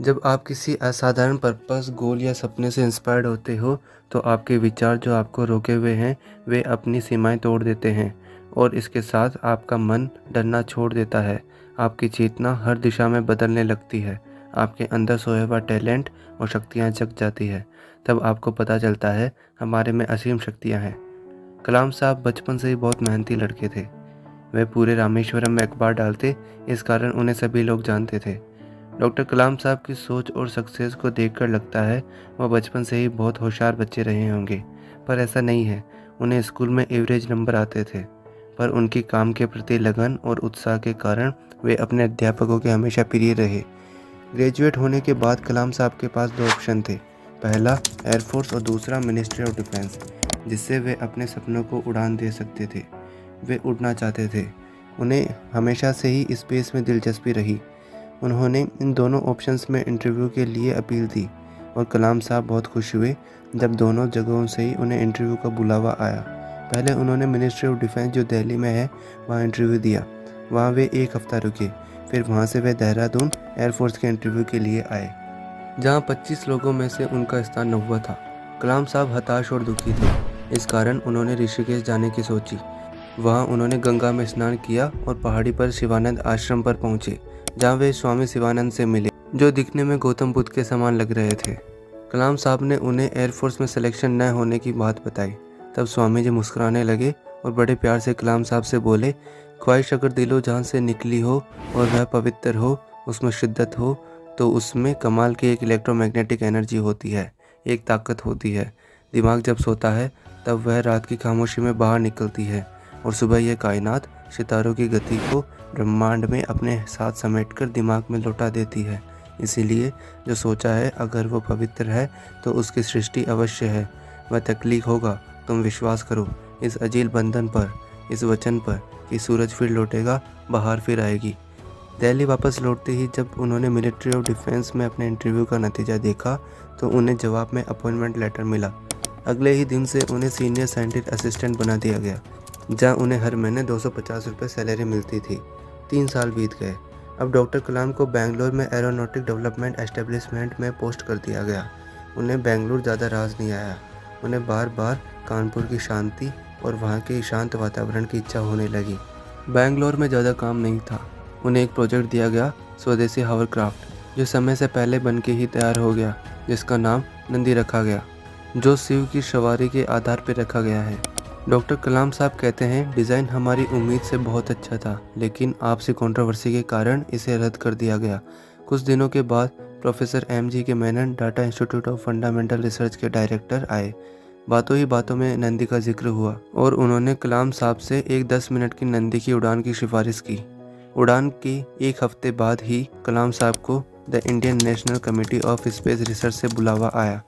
जब आप किसी असाधारण पर्पस, गोल या सपने से इंस्पायर्ड होते हो, तो आपके विचार जो आपको रोके हुए हैं, वे अपनी सीमाएं तोड़ देते हैं और इसके साथ आपका मन डरना छोड़ देता है। आपकी चेतना हर दिशा में बदलने लगती है। आपके अंदर सोया हुआ टैलेंट और शक्तियां जग जाती है। तब आपको पता चलता है हमारे में असीम शक्तियां हैं। कलाम साहब बचपन से ही बहुत मेहनती लड़के थे। वे पूरे रामेश्वरम में अखबार डालते, इस कारण उन्हें सभी लोग जानते थे। डॉक्टर कलाम साहब की सोच और सक्सेस को देखकर लगता है वह बचपन से ही बहुत होशियार बच्चे रहे होंगे, पर ऐसा नहीं है। उन्हें स्कूल में एवरेज नंबर आते थे, पर उनकी काम के प्रति लगन और उत्साह के कारण वे अपने अध्यापकों के हमेशा प्रिय रहे। ग्रेजुएट होने के बाद कलाम साहब के पास दो ऑप्शन थे, पहला एयरफोर्स और दूसरा मिनिस्ट्री ऑफ डिफेंस, जिससे वे अपने सपनों को उड़ान दे सकते थे। वे उड़ना चाहते थे। उन्हें हमेशा से ही स्पेस में दिलचस्पी रही। उन्होंने इन दोनों ऑप्शंस में इंटरव्यू के लिए अपील दी और कलाम साहब बहुत खुश हुए जब दोनों जगहों से ही उन्हें इंटरव्यू का बुलावा आया। पहले उन्होंने मिनिस्ट्री ऑफ डिफेंस जो दिल्ली में है वहाँ इंटरव्यू दिया। वहाँ वे एक हफ्ता रुके, फिर वहाँ से वे देहरादून एयरफोर्स के इंटरव्यू के लिए आए, जहाँ 25 लोगों में से उनका स्थान न हुआ था। कलाम साहब हताश और दुखी थे। इस कारण उन्होंने ऋषिकेश जाने की सोची। वहाँ उन्होंने गंगा में स्नान किया और पहाड़ी पर शिवानंद आश्रम पर पहुँचे, जहाँ वे स्वामी शिवानंद से मिले, जो दिखने में गौतम बुद्ध के समान लग रहे थे। कलाम साहब ने उन्हें एयरफोर्स में सिलेक्शन न होने की बात बताई। तब स्वामी जी मुस्कुराने लगे और बड़े प्यार से कलाम साहब से बोले, ख्वाहिश अगर दिलो जहाँ से निकली हो और वह पवित्र हो, उसमें शिद्दत हो, तो उसमें कमाल की एक इलेक्ट्रोमैग्नेटिक एनर्जी होती है, एक ताकत होती है। दिमाग जब सोता है तब वह रात की खामोशी में बाहर निकलती है और सुबह यह कायनात सितारों की गति को ब्रह्मांड में अपने साथ समेटकर दिमाग में लौटा देती है। इसीलिए जो सोचा है अगर वो पवित्र है तो उसकी सृष्टि अवश्य है, वह तख्लीक होगा। तुम विश्वास करो इस अजील बंधन पर, इस वचन पर कि सूरज फिर लौटेगा, बहार फिर आएगी। दिल्ली वापस लौटते ही जब उन्होंने मिलिट्री ऑफ डिफेंस में अपने इंटरव्यू का नतीजा देखा तो उन्हें जवाब में अपॉइंटमेंट लेटर मिला। अगले ही दिन से उन्हें सीनियर साइंटिस्ट असिस्टेंट बना दिया गया, जहां उन्हें हर महीने 250 रुपये सैलरी मिलती थी। 3 साल बीत गए। अब डॉक्टर कलाम को बेंगलोर में एरोनॉटिक डेवलपमेंट एस्टेब्लिशमेंट में पोस्ट कर दिया गया। उन्हें बेंगलुरु ज़्यादा राज नहीं आया। उन्हें बार बार कानपुर की शांति और वहाँ के शांत वातावरण की इच्छा होने लगी। बेंगलोर में ज़्यादा काम नहीं था। उन्हें एक प्रोजेक्ट दिया गया, स्वदेशी हावरक्राफ्ट, जो समय से पहले बन के ही तैयार हो गया, जिसका नाम नंदी रखा गया, जो शिव की सवारी के आधार पर रखा गया है। डॉक्टर कलाम साहब कहते हैं, डिज़ाइन हमारी उम्मीद से बहुत अच्छा था, लेकिन आपसी कंट्रोवर्सी के कारण इसे रद्द कर दिया गया। कुछ दिनों के बाद प्रोफेसर MG के Menon Tata institute of fundamental research के डायरेक्टर आए। बातों ही बातों में नंदी का जिक्र हुआ और उन्होंने कलाम साहब से एक 10 मिनट की नंदी की उड़ान की सिफारिश की। उड़ान के एक हफ्ते बाद ही कलाम साहब को the Indian national committee of space research से बुलावा आया।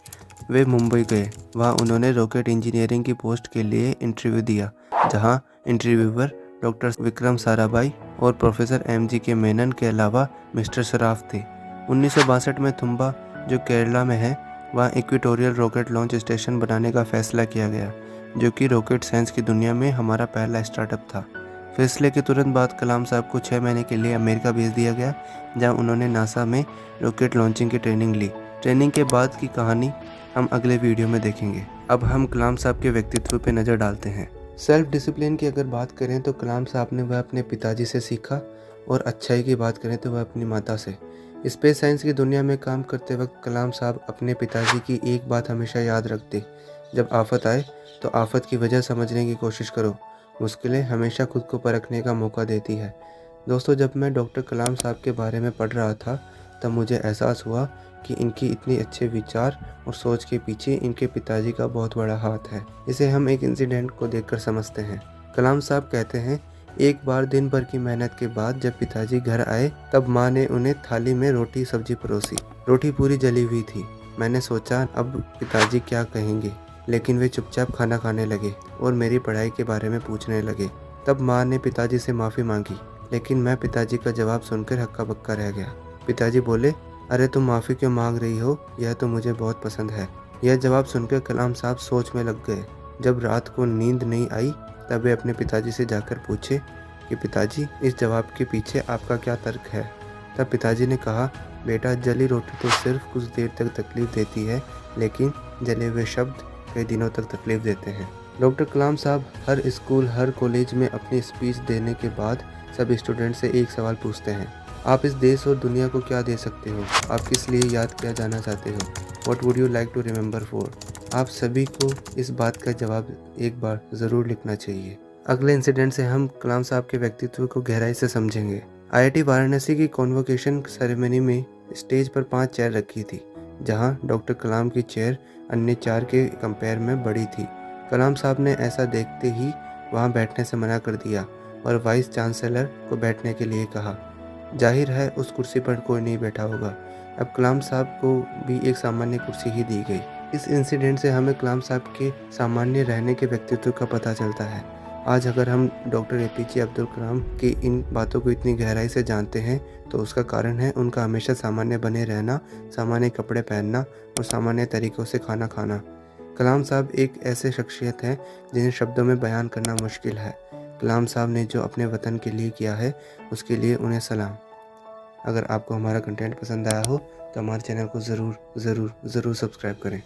वे मुंबई गए। वहाँ उन्होंने रॉकेट इंजीनियरिंग की पोस्ट के लिए इंटरव्यू दिया, जहाँ इंटरव्यूअर डॉक्टर विक्रम साराभाई और प्रोफेसर MG के मेनन के अलावा मिस्टर सराफ थे। 1962 में थुम्बा, जो केरला में है, वहाँ इक्वेटोरियल रॉकेट लॉन्च स्टेशन बनाने का फैसला किया गया, जो कि रॉकेट साइंस की दुनिया में हमारा पहला स्टार्टअप था। फैसले के तुरंत बाद कलाम साहब को 6 महीने के लिए अमेरिका भेज दिया गया, जहाँ उन्होंने नासा में रॉकेट लॉन्चिंग की ट्रेनिंग ली। ट्रेनिंग के बाद की कहानी हम अगले वीडियो में देखेंगे। अब हम कलाम साहब के व्यक्तित्व पे नज़र डालते हैं। सेल्फ डिसिप्लिन की अगर बात करें तो कलाम साहब ने वह अपने पिताजी से सीखा, और अच्छाई की बात करें तो वह अपनी माता से। स्पेस साइंस की दुनिया में काम करते वक्त कलाम साहब अपने पिताजी की एक बात हमेशा याद रखते, जब आफत आए तो आफत की वजह समझने की कोशिश करो, मुश्किलें हमेशा खुद को परखने का मौका देती है। दोस्तों, जब मैं डॉक्टर कलाम साहब के बारे में पढ़ रहा था तब मुझे एहसास हुआ कि इनकी इतनी अच्छे विचार और सोच के पीछे इनके पिताजी का बहुत बड़ा हाथ है। इसे हम एक इंसिडेंट को देखकर समझते हैं। कलाम साहब कहते हैं, एक बार दिन भर की मेहनत के बाद जब पिताजी घर आए तब माँ ने उन्हें थाली में रोटी सब्जी परोसी। रोटी पूरी जली हुई थी। मैंने सोचा अब पिताजी क्या कहेंगे, लेकिन वे चुपचाप खाना खाने लगे और मेरी पढ़ाई के बारे में पूछने लगे। तब माँ ने पिताजी से माफ़ी मांगी, लेकिन मैं पिताजी का जवाब सुनकर हक्का बक्का रह गया। पिताजी बोले, अरे तुम माफ़ी क्यों मांग रही हो, यह तो मुझे बहुत पसंद है। यह जवाब सुनकर कलाम साहब सोच में लग गए। जब रात को नींद नहीं आई तब वे अपने पिताजी से जाकर पूछे कि पिताजी, इस जवाब के पीछे आपका क्या तर्क है। तब पिताजी ने कहा, बेटा जली रोटी तो सिर्फ कुछ देर तक तकलीफ़ देती है, लेकिन जले हुए शब्द कई दिनों तक तकलीफ़ देते हैं। डॉक्टर कलाम साहब हर स्कूल, हर कॉलेज में अपनी स्पीच देने के बाद सब स्टूडेंट से एक सवाल पूछते हैं, आप इस देश और दुनिया को क्या दे सकते हो? आप किस लिए याद किया जाना चाहते हो? What would you like to remember for? आप सभी को इस बात का जवाब एक बार ज़रूर लिखना चाहिए। अगले इंसिडेंट से हम कलाम साहब के व्यक्तित्व को गहराई से समझेंगे। IIT वाराणसी की कॉन्वोकेशन सेरेमनी में स्टेज पर 5 चेयर रखी थी, जहां डॉक्टर कलाम की चेयर अन्य 4 के कंपेयर में बड़ी थी। कलाम साहब ने ऐसा देखते ही वहां बैठने से मना कर दिया और वाइस चांसलर को बैठने के लिए कहा। जाहिर है उस कुर्सी पर कोई नहीं बैठा होगा। अब कलाम साहब को भी एक सामान्य कुर्सी ही दी गई। इस इंसिडेंट से हमें कलाम साहब के सामान्य रहने के व्यक्तित्व का पता चलता है। आज अगर हम डॉक्टर APJ अब्दुल कलाम की इन बातों को इतनी गहराई से जानते हैं, तो उसका कारण है उनका हमेशा सामान्य बने रहना, सामान्य कपड़े पहनना और सामान्य तरीक़ों से खाना खाना। कलाम साहब एक ऐसे शख्सियत हैं जिन्हें शब्दों में बयान करना मुश्किल है। कलाम साहब ने जो अपने वतन के लिए किया है, उसके लिए उन्हें सलाम। अगर आपको हमारा कंटेंट पसंद आया हो तो हमारे चैनल को ज़रूर सब्सक्राइब करें।